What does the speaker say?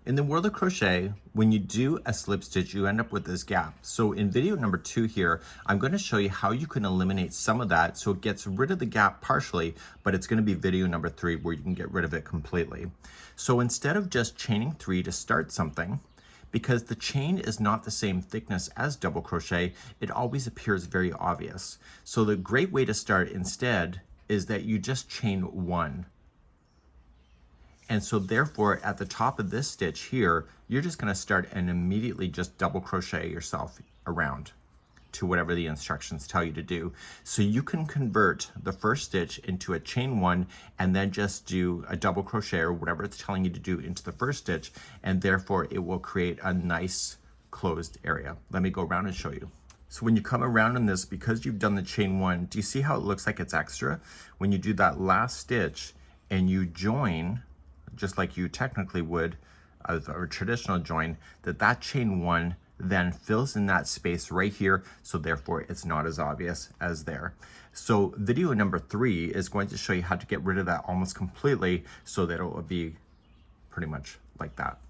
In the world of crochet, when you do a slip stitch, you end up with this gap. So in video number 2 here, I'm going to show you how you can eliminate some of that so it gets rid of the gap partially, but it's going to be video number 3 where you can get rid of it completely. So instead of just chaining 3 to start something, because the chain is not the same thickness as double crochet, it always appears very obvious. So the great way to start instead is that you just chain 1. And so therefore at the top of this stitch here, you're just going to start and immediately just double crochet yourself around to whatever the instructions tell you to do. So you can convert the first stitch into a chain 1 and then just do a double crochet or whatever it's telling you to do into the first stitch, and therefore it will create a nice closed area. Let me go around and show you. So when you come around in this, because you've done the chain 1, do you see how it looks like it's extra? When you do that last stitch and you join, just like you technically would as a traditional join, that chain 1 then fills in that space right here, so therefore it's not as obvious as there. So video number 3 is going to show you how to get rid of that almost completely so that it will be pretty much like that.